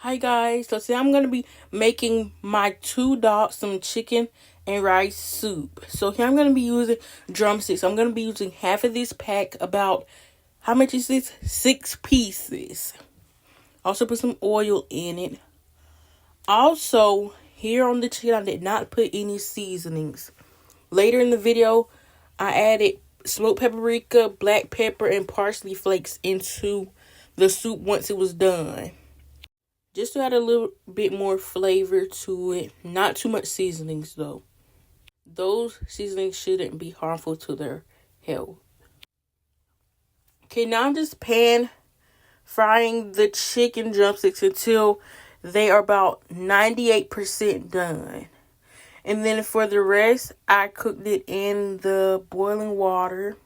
Hi guys, so today I'm going to be making my two dogs some chicken and rice soup. So here I'm going to be using drumsticks. I'm going to be using half of this pack, about, how much is this? 6 pieces. Also put some oil in it. Also, here on the chicken I did not put any seasonings. Later in the video, I added smoked paprika, black pepper, and parsley flakes into the soup once it was done. Just to add a little bit more flavor to it. Not too much seasonings though. Those seasonings shouldn't be harmful to their health. Okay, now I'm just pan frying the chicken drumsticks until they are about 98% done. And then for the rest, I cooked it in the boiling water.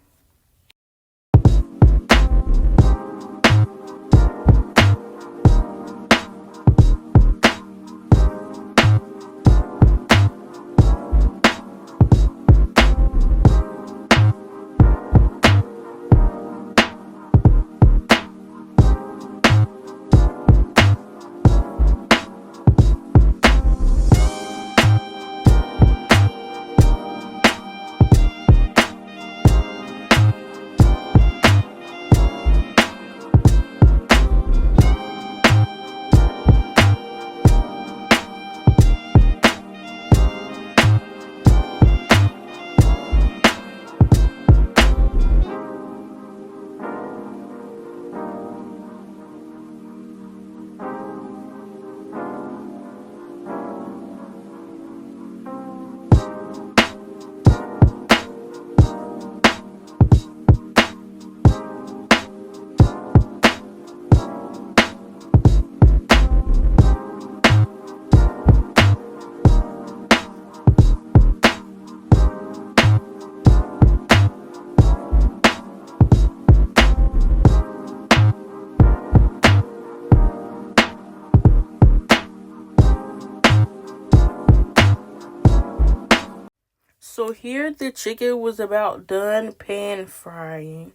So here the chicken was about done pan frying.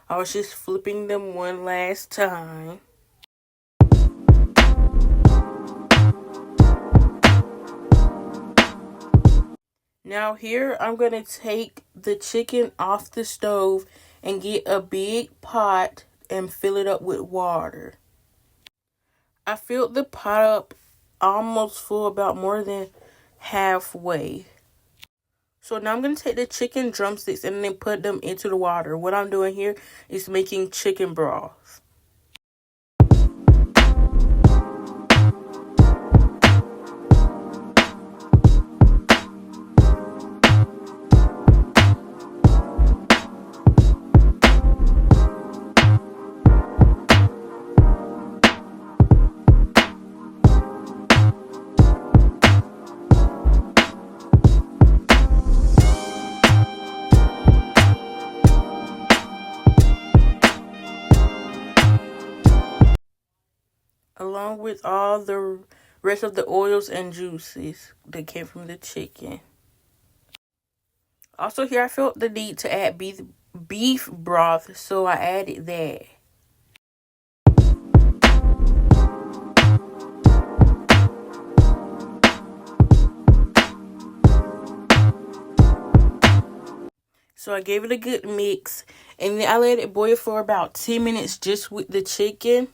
I was just flipping them one last time. Now here I'm going to take the chicken off the stove and get a big pot and fill it up with water. I filled the pot up almost full, about more than halfway. So now I'm going to take the chicken drumsticks and then put them into the water. What I'm doing here is making chicken broth. Along with all the rest of the oils and juices that came from the chicken. Also here I felt the need to add beef broth, so I added that. So I gave it a good mix, and then I let it boil for about 10 minutes just with the chicken.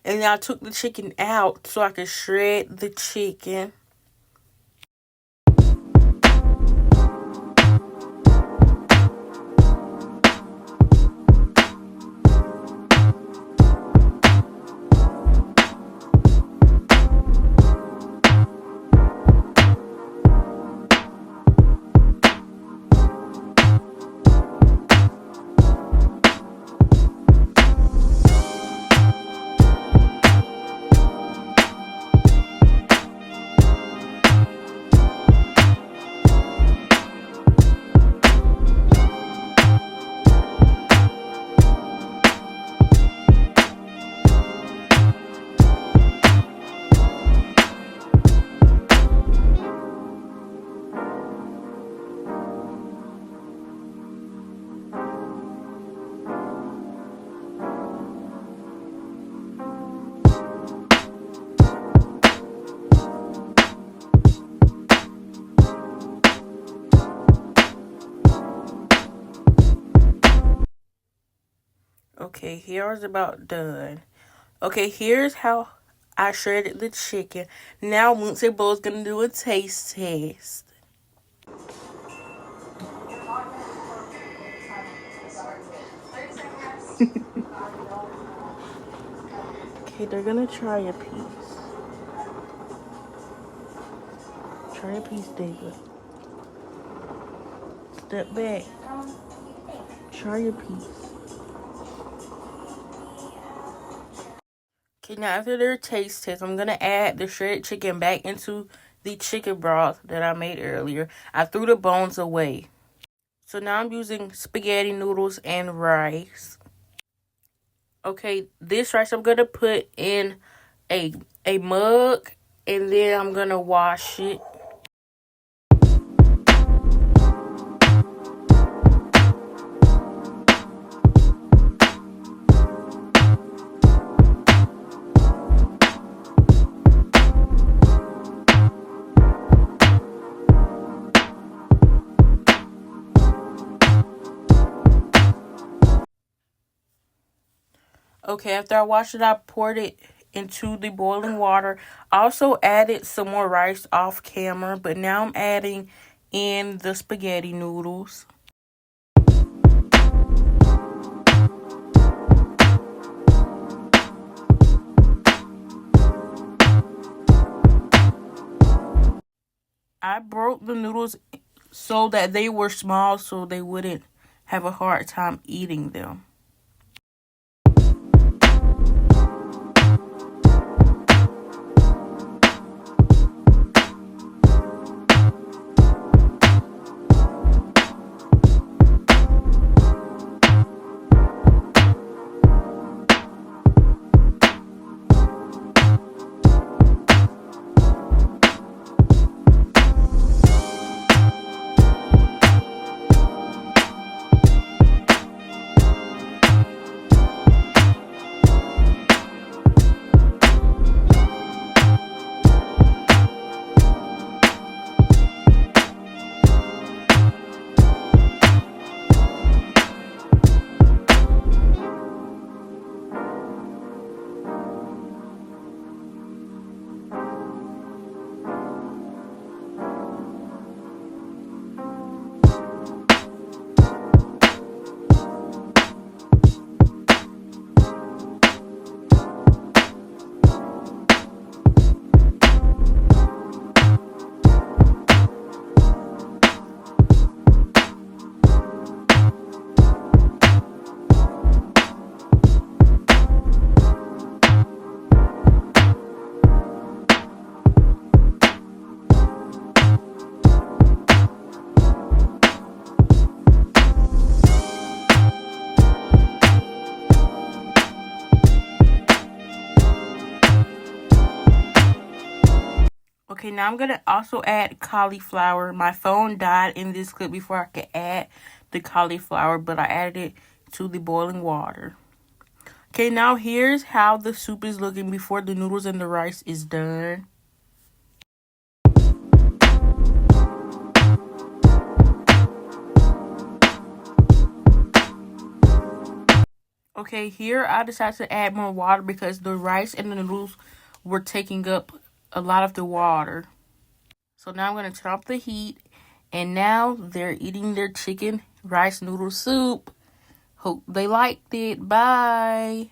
And then I took the chicken out so I could shred the chicken. Okay, here's about done. Okay, here's how I shredded the chicken. Now, once it boils, gonna do a taste test. Okay, they're gonna try a piece. Try a piece, David. Step back. Try a piece. Okay, now after their taste test, I'm gonna add the shredded chicken back into the chicken broth that I made earlier. I threw the bones away. So now I'm using spaghetti noodles and rice. Okay, this rice I'm gonna put in a mug, and then I'm gonna wash it. Okay, after I washed it, I poured it into the boiling water. I also added some more rice off camera, but now I'm adding in the spaghetti noodles. I broke the noodles so that they were small so they wouldn't have a hard time eating them. Okay, now I'm going to also add cauliflower. My phone died in this clip before I could add the cauliflower, but I added it to the boiling water. Okay, now here's how the soup is looking before the noodles and the rice is done. Okay, here I decided to add more water because the rice and the noodles were taking up a lot of the water. So now I'm going to turn off the heat. And now they're eating their chicken rice noodle soup. Hope they liked it. Bye.